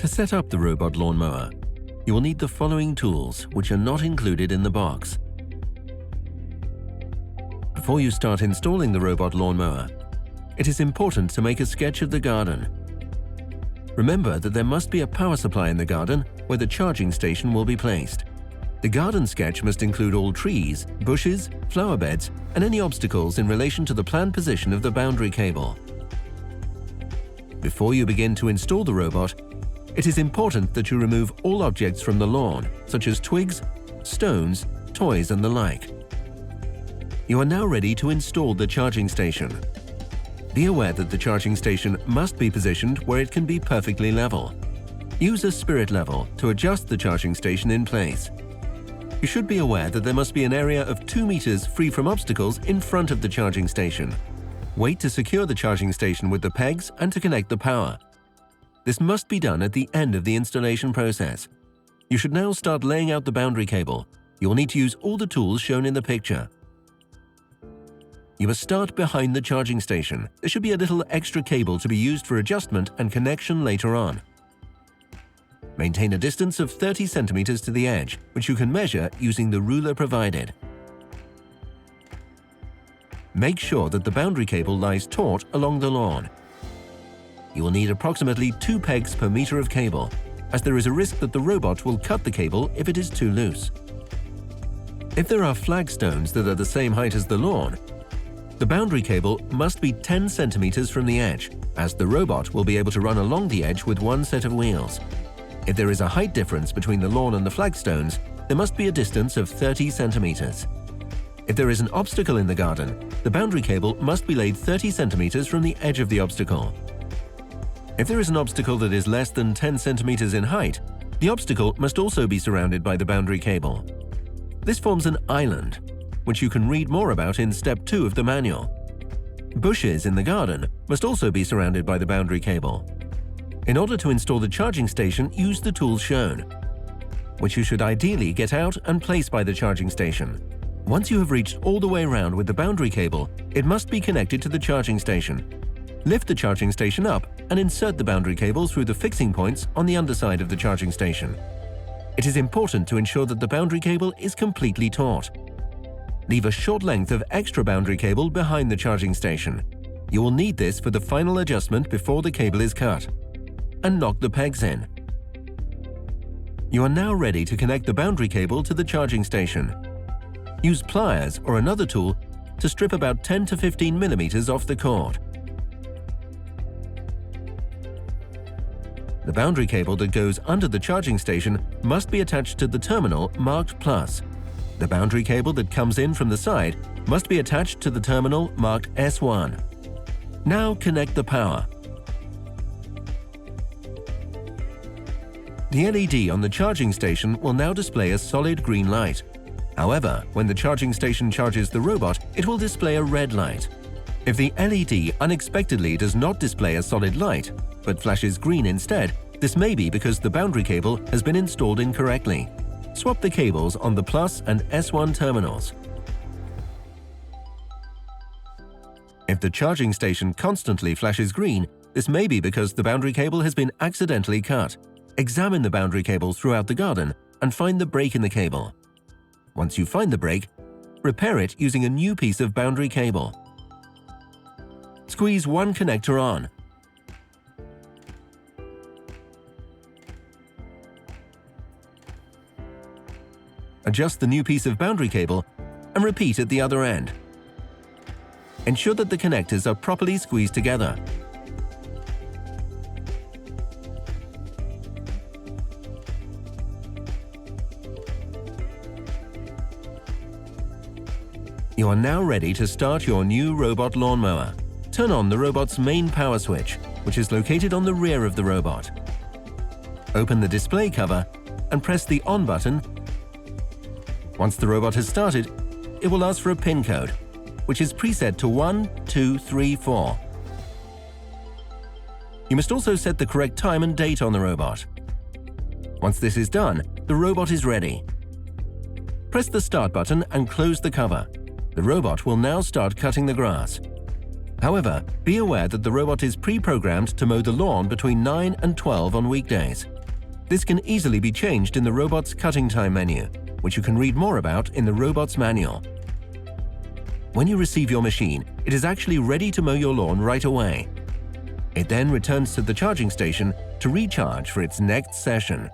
To set up the robot lawnmower, you will need the following tools, which are not included in the box. Before you start installing the robot lawnmower, it is important to make a sketch of the garden. Remember that there must be a power supply in the garden where the charging station will be placed. The garden sketch must include all trees, bushes, flower beds, and any obstacles in relation to the planned position of the boundary cable. Before you begin to install the robot, it is important that you remove all objects from the lawn, such as twigs, stones, toys, and the like. You are now ready to install the charging station. Be aware that the charging station must be positioned where it can be perfectly level. Use a spirit level to adjust the charging station in place. You should be aware that there must be an area of 2 meters free from obstacles in front of the charging station. Wait to secure the charging station with the pegs and to connect the power. This must be done at the end of the installation process. You should now start laying out the boundary cable. You will need to use all the tools shown in the picture. You must start behind the charging station. There should be a little extra cable to be used for adjustment and connection later on. Maintain a distance of 30 centimeters to the edge, which you can measure using the ruler provided. Make sure that the boundary cable lies taut along the lawn. You will need approximately 2 pegs per meter of cable, as there is a risk that the robot will cut the cable if it is too loose. If there are flagstones that are the same height as the lawn, the boundary cable must be 10 centimeters from the edge, as the robot will be able to run along the edge with one set of wheels. If there is a height difference between the lawn and the flagstones, there must be a distance of 30 centimeters. If there is an obstacle in the garden, the boundary cable must be laid 30 centimeters from the edge of the obstacle. If there is an obstacle that is less than 10 centimeters in height, the obstacle must also be surrounded by the boundary cable. This forms an island, which you can read more about in Step 2 of the manual. Bushes in the garden must also be surrounded by the boundary cable. In order to install the charging station, use the tools shown, which you should ideally get out and place by the charging station. Once you have reached all the way around with the boundary cable, it must be connected to the charging station. Lift the charging station up and insert the boundary cable through the fixing points on the underside of the charging station. It is important to ensure that the boundary cable is completely taut. Leave a short length of extra boundary cable behind the charging station. You will need this for the final adjustment before the cable is cut. And knock the pegs in. You are now ready to connect the boundary cable to the charging station. Use pliers or another tool to strip about 10 to 15 millimeters off the cord. The boundary cable that goes under the charging station must be attached to the terminal marked plus. The boundary cable that comes in from the side must be attached to the terminal marked S1. Now connect the power. The LED on the charging station will now display a solid green light. However, when the charging station charges the robot, it will display a red light. If the LED unexpectedly does not display a solid light, but flashes green instead, this may be because the boundary cable has been installed incorrectly. Swap the cables on the plus and S1 terminals. If the charging station constantly flashes green, this may be because the boundary cable has been accidentally cut. Examine the boundary cable throughout the garden and find the break in the cable. Once you find the break, repair it using a new piece of boundary cable. Squeeze one connector on. Adjust the new piece of boundary cable and repeat at the other end. Ensure that the connectors are properly squeezed together. You are now ready to start your new robot lawnmower. Turn on the robot's main power switch, which is located on the rear of the robot. Open the display cover and press the on button. Once the robot has started, it will ask for a PIN code, which is preset to 1, 2, 3, 4. You must also set the correct time and date on the robot. Once this is done, the robot is ready. Press the start button and close the cover. The robot will now start cutting the grass. However, be aware that the robot is pre-programmed to mow the lawn between 9 and 12 on weekdays. This can easily be changed in the robot's cutting time menu, which you can read more about in the robot's manual. When you receive your machine, it is actually ready to mow your lawn right away. It then returns to the charging station to recharge for its next session.